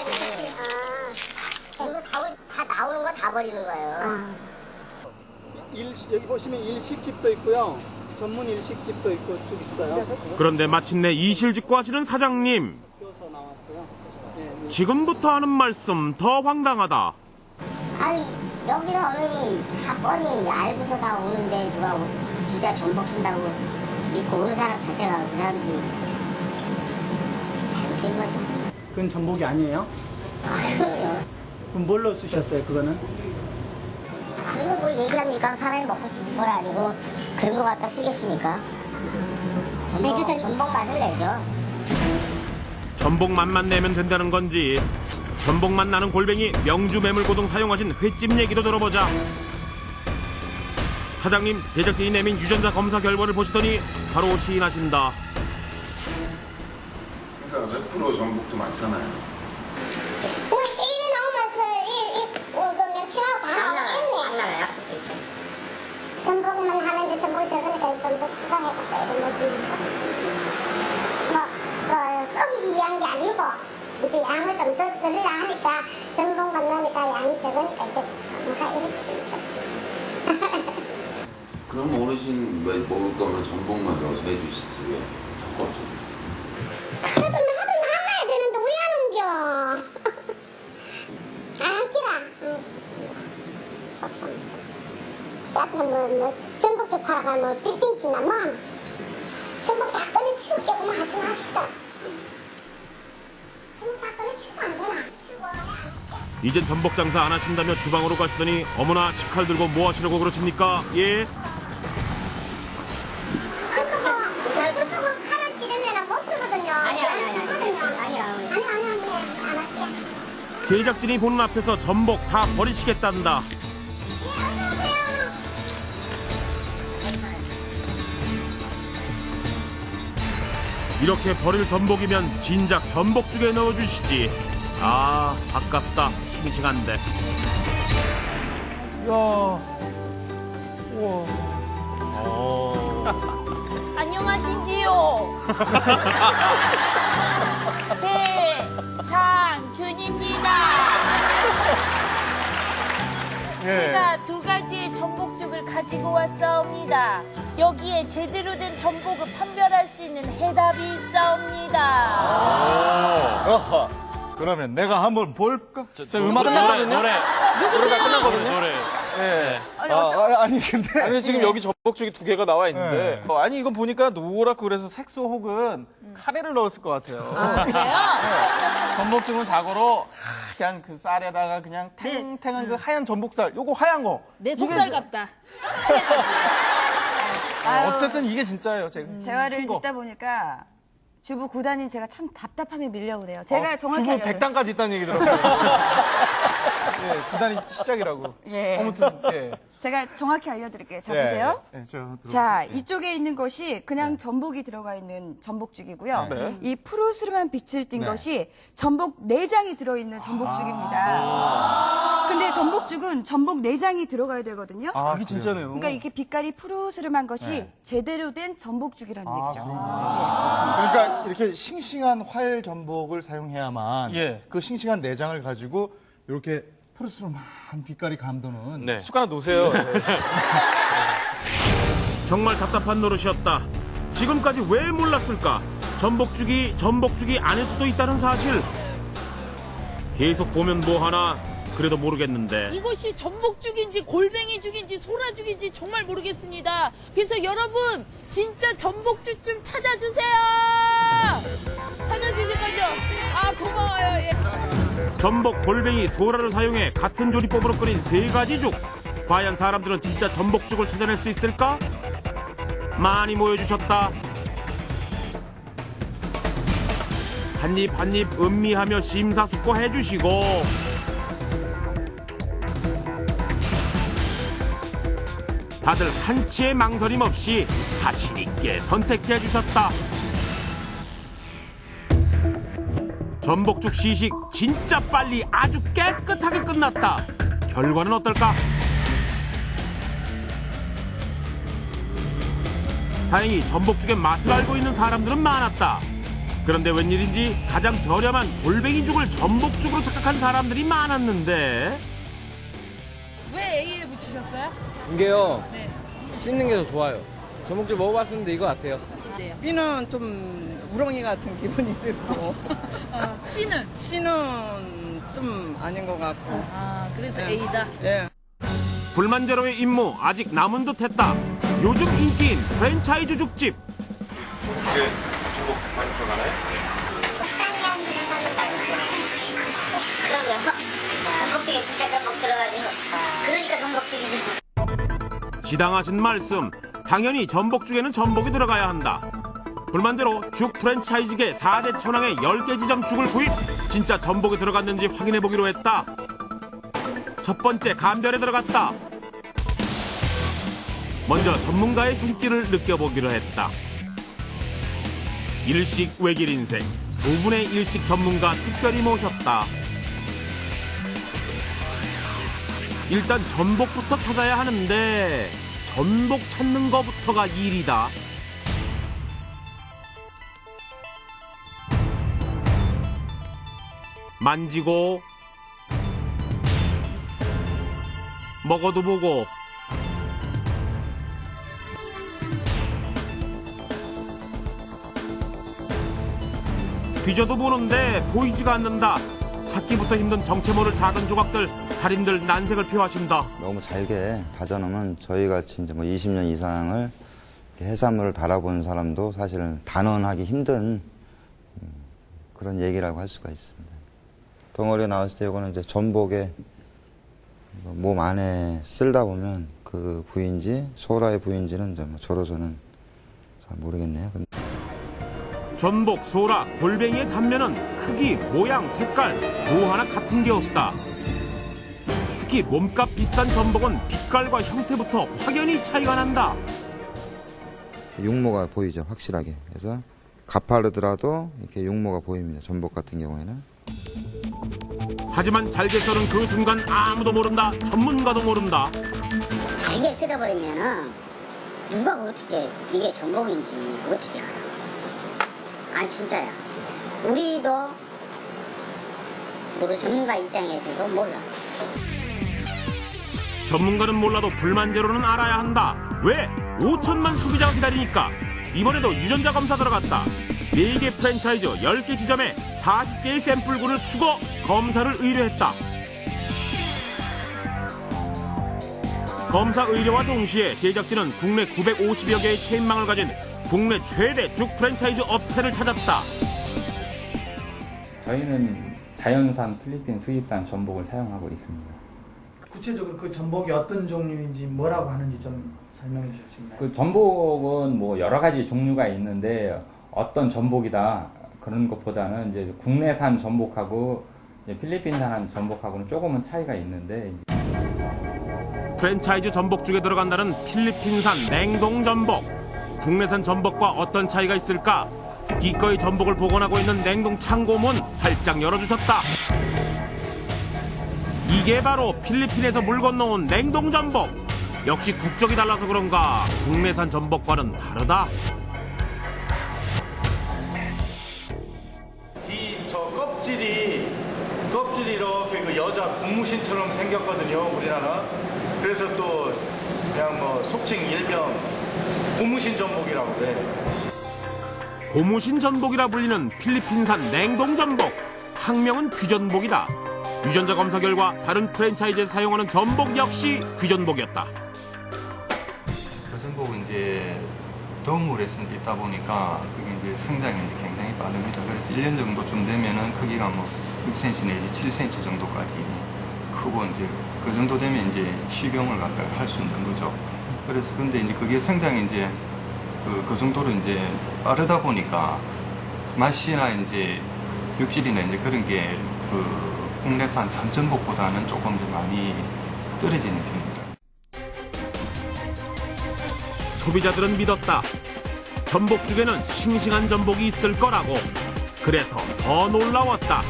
전부 다 나오는 거 다 버리는 거예요. 여기 보시면 일식집도 있고요. 전문 일식집도 있고 쭉 있어요. 그런데 마침내 이실직고 하시는 사장님. 껴서 나왔어요. 지금부터 하는 말씀 더 황당하다. 아니, 여기는 어머니 다 뻔히 알고서 다 오는데 누가 진짜 전복 쓴다고 믿고 오는 사람 자체가 그 사람들이 잘못된 거죠. 그건 전복이 아니에요? 그럼요. 그럼 뭘로 쓰셨어요, 그거는? 그런 걸 얘기합니까? 사람이 먹고 죽는 건 아니고 그런 거 갖다 쓰겠습니까? 전복 맛을 내죠. 전복 맛만 내면 된다는 건지. 전복 맛 나는 골뱅이 명주 매물고동 사용하신 횟집 얘기도 들어보자. 사장님, 제작진이 내민 유전자 검사 결과를 보시더니 바로 시인하신다. 그러니까 몇 프로 전복도 많잖아요. 뭐 시일이 나오면서 그 며칠하고 다 나오겠네. 안 나와요. 전복만 하는데 전복이 적으니까 좀 더 추가해갖고 이런 거 줍니까? 뭐 썩이기 위한 게 아니고 이제 양을 좀 더 넣으려 하니까 전복만 넣으니까 양이 적으니까 이제 뭐가 이렇게 줍니까? 그럼 어르신 먹을 거면 전복만 넣어서 해주시지 왜 섞어서 그래도 나도 남아야 되는데 왜 안 옮겨? 아, 기라. 속상. 앞으로 뭐 전복도 팔아가 뭐 빌딩 짓나 뭐. 전복 다 꺼내치울게 그만 하지 마시다. 전복 다 꺼내치우면 안 되나? 이젠 전복 장사 안 하신다며 주방으로 가시더니 어머나 식칼 들고 뭐 하시려고 그러십니까? 예? 전복은 칼을 찌르면 못 쓰거든요. 아니야. 제작진이 보는 앞에서 전복 다 버리시겠단다. 이렇게 버릴 전복이면 진작 전복죽에 넣어주시지. 아, 아깝다. 싱싱한데. 야, 우와. 안녕하신지요. 배장균입니다. 예. 제가 두 가지의 전복죽을 가지고 왔사옵니다. 여기에 제대로 된 전복을 판별할 수 있는 해답이 있사옵니다. 어허. 그러면 내가 한번 볼까? 저 음악 끝났거든요. 노래가 끝났거든요. 노래. 예. 아니 근데 아니 지금 여기 전복죽이 두 개가 나와 있는데 아니 이거 보니까 노랗고 그래서 색소 혹은 카레를 넣었을 것 같아요. 아, 그래요? 네. 전복죽은 자고로 그냥 그 쌀에다가 그냥 탱탱한 그 하얀 전복살 요거 하얀 거. 내 속살 같다. 어쨌든 이게 진짜예요. 제가 대화를 듣다 보니까 주부 9단인 제가 참 답답함이 밀려오네요. 제가 정확히 주부 알려드릴게요. 100단까지 있다는 얘기 들었어요. 예, 9단이 시작이라고. 예. 아무튼 예. 제가 정확히 알려드릴게요. 자, 보세요. 자, 이쪽에 있는 것이 그냥 전복이 들어가 있는 전복죽이고요. 네. 이 푸르스름한 빛을 띤 것이 전복 내장이 들어있는 전복죽입니다. 근데 전복죽은 전복 내장이 들어가야 되거든요. 그게 진짜네요. 그러니까 이렇게 빛깔이 푸르스름한 것이 제대로 된 전복죽이라는 얘기죠. 그러니까 이렇게 싱싱한 활 전복을 사용해야만 예. 그 싱싱한 내장을 가지고 이렇게 푸르스름한 빛깔이 감도는 숟가락 놓으세요. 정말 답답한 노릇이었다. 지금까지 왜 몰랐을까? 전복죽이 아닐 수도 있다는 사실. 계속 보면 뭐하나 그래도 모르겠는데. 이것이 전복죽인지 골뱅이죽인지 소라죽인지 정말 모르겠습니다. 그래서 여러분 진짜 전복죽 좀 찾아주세요. 찾아주실 거죠? 아 고마워요. 예. 전복, 골뱅이, 소라를 사용해 같은 조리법으로 끓인 3가지 죽. 과연 사람들은 진짜 전복죽을 찾아낼 수 있을까? 많이 모여주셨다. 한입 한입 음미하며 심사숙고해주시고 다들 한치의 망설임 없이 자신있게 선택해주셨다. 전복죽 시식 진짜 빨리 아주 깨끗하게 끝났다. 결과는 어떨까? 다행히 전복죽의 맛을 알고 있는 사람들은 많았다. 그런데 웬일인지 가장 저렴한 골뱅이죽을 전복죽으로 착각한 사람들이 많았는데. 왜 A에 붙이셨어요? 이게요. 네. 씹는 게 더 좋아요. 전복죽 먹어봤었는데 이거 같아요. B는 좀 우렁이 같은 기분이 들고 C는? C는 좀 아닌 것 같고. 아 그래서 네. A다? 예. 불만 제로의 임무 아직 남은 듯했다. 요즘 인기인 프랜차이즈 죽집. 죽에 전복 많이 들어가나요? 그런 거 전복죽에 진짜 전복 들어가지고 그러니까 전복죽이지. 지당하신 말씀. 당연히 전복죽에는 전복이 들어가야 한다. 불만대로 죽 프랜차이즈계 4대 천왕의 10개 지점 죽을 구입. 진짜 전복이 들어갔는지 확인해보기로 했다. 첫 번째 감별에 들어갔다. 먼저 전문가의 손길을 느껴보기로 했다. 일식 외길 인생. 2분의 일식 전문가 특별히 모셨다. 일단 전복부터 찾아야 하는데 전복 찾는 거부터가 일이다. 만지고 먹어도 보고 뒤져도 보는데 보이지가 않는다. 찾기부터 힘든 정체 모를 작은 조각들. 달인들 난색을 표하신다. 너무 잘게 다져놓으면 저희같이 이제 뭐 20년 이상을 해산물을 달아본 사람도 사실은 단언하기 힘든 그런 얘기라고 할 수가 있습니다. 덩어리가 나왔을 때 이거는 이제 전복에 몸 안에 쓸다 보면 그 부위인지 소라의 부위인지는 저로서는 잘 모르겠네요. 전복, 소라, 골뱅이의 단면은 크기, 모양, 색깔 뭐 하나 같은 게 없다. 특히 몸값 비싼 전복은 빛깔과 형태부터 확연히 차이가 난다. 육모가 보이죠, 확실하게. 그래서 가파르더라도 이렇게 육모가 보입니다. 전복 같은 경우에는. 하지만 잘게 썰은 그 순간 아무도 모른다. 전문가도 모른다. 잘게 썰어버리면은 누가 어떻게 이게 전복인지 어떻게 알아? 아 진짜야. 우리도 우리 전문가 입장에서도 몰라. 전문가는 몰라도 불만제로는 알아야 한다. 왜? 5천만 소비자가 기다리니까. 이번에도 유전자 검사 들어갔다. 4개 프랜차이즈 10개 지점에 40개의 샘플군을 수거 검사를 의뢰했다. 검사 의뢰와 동시에 제작진은 국내 950여 개의 체인망을 가진 국내 최대 죽 프랜차이즈 업체를 찾았다. 저희는 자연산 필리핀 수입산 전복을 사용하고 있습니다. 구체적으로 그 전복이 어떤 종류인지 뭐라고 하는지 좀 설명해 주실 수 있나요? 그 전복은 뭐 여러 가지 종류가 있는데 어떤 전복이다 그런 것보다는 이제 국내산 전복하고 이제 필리핀산 전복하고는 조금은 차이가 있는데. 프랜차이즈 전복죽에 들어간다는 필리핀산 냉동 전복. 국내산 전복과 어떤 차이가 있을까? 기꺼이 전복을 보관하고 있는 냉동 창고문 활짝 열어주셨다. 이게 바로 필리핀에서 물 건너온 냉동 전복. 역시 국적이 달라서 그런가 국내산 전복과는 다르다. 저 껍질이 이렇게 그 여자 국무신처럼 생겼거든요, 우리나라. 그래서 또 그냥 뭐 속칭 일명 고무신 전복이라고 해. 고무신 전복이라 불리는 필리핀산 냉동 전복. 학명은 귀전복이다. 유전자 검사 결과 다른 프랜차이즈에서 사용하는 전복 역시 귀전복이었다. 그 전복은 이제 더운 물에 있다 보니까 그게 이제 성장이 이제 굉장히 빠릅니다. 그래서 1년 정도쯤 되면은 크기가 뭐 6cm 내지 7cm 정도까지 크고 이제 그 정도 되면 이제 식용을 갖다가 할 수 있는 거죠. 그래서 근데 이제 그게 성장이 이제 그 정도로 이제 빠르다 보니까 맛이나 이제 육질이나 이제 그런 게 국내산 전전복보다는 조금 이제 많이 떨어지는 편입니다. 소비자들은 믿었다. 전복죽에는 싱싱한 전복이 있을 거라고. 그래서 더 놀라웠다.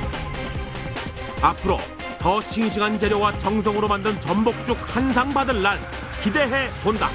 앞으로 더 싱싱한 재료와 정성으로 만든 전복죽 한 상 받을 날 기대해 본다.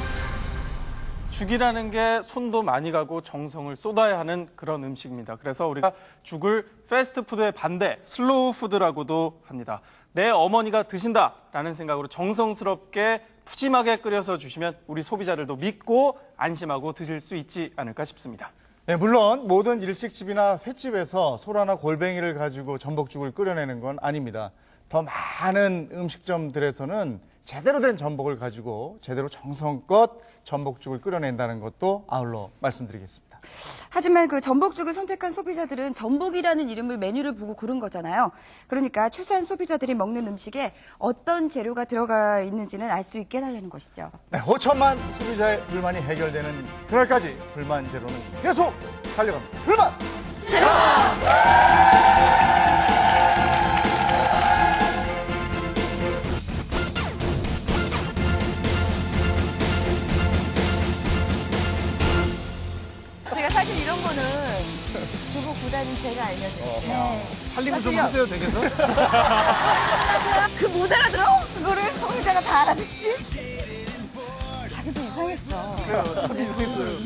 죽이라는 게 손도 많이 가고 정성을 쏟아야 하는 그런 음식입니다. 그래서 우리가 죽을 패스트푸드의 반대, 슬로우 푸드라고도 합니다. 내 어머니가 드신다라는 생각으로 정성스럽게 푸짐하게 끓여서 주시면 우리 소비자들도 믿고 안심하고 드실 수 있지 않을까 싶습니다. 네, 물론 모든 일식집이나 횟집에서 소라나 골뱅이를 가지고 전복죽을 끓여내는 건 아닙니다. 더 많은 음식점들에서는 제대로 된 전복을 가지고 제대로 정성껏 전복죽을 끓여낸다는 것도 아울러 말씀드리겠습니다. 하지만 그 전복죽을 선택한 소비자들은 전복이라는 이름을 메뉴를 보고 고른 거잖아요. 그러니까 최소한 소비자들이 먹는 음식에 어떤 재료가 들어가 있는지는 알 수 있게 해달라는 것이죠. 네, 5천만 소비자의 불만이 해결되는 그날까지 불만 제로는 계속 달려갑니다. 불만 제로! 제가 사실 이런 거는 주부 구단인 제가 알려드릴게요. 살림 좀 하세요, 댁에서. 그 못 알아들어? 그거를 소비자가 다 알아듣지? 자기도 이상했어. 그래요, 참 이상했어요.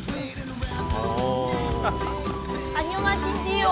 안녕하시지요.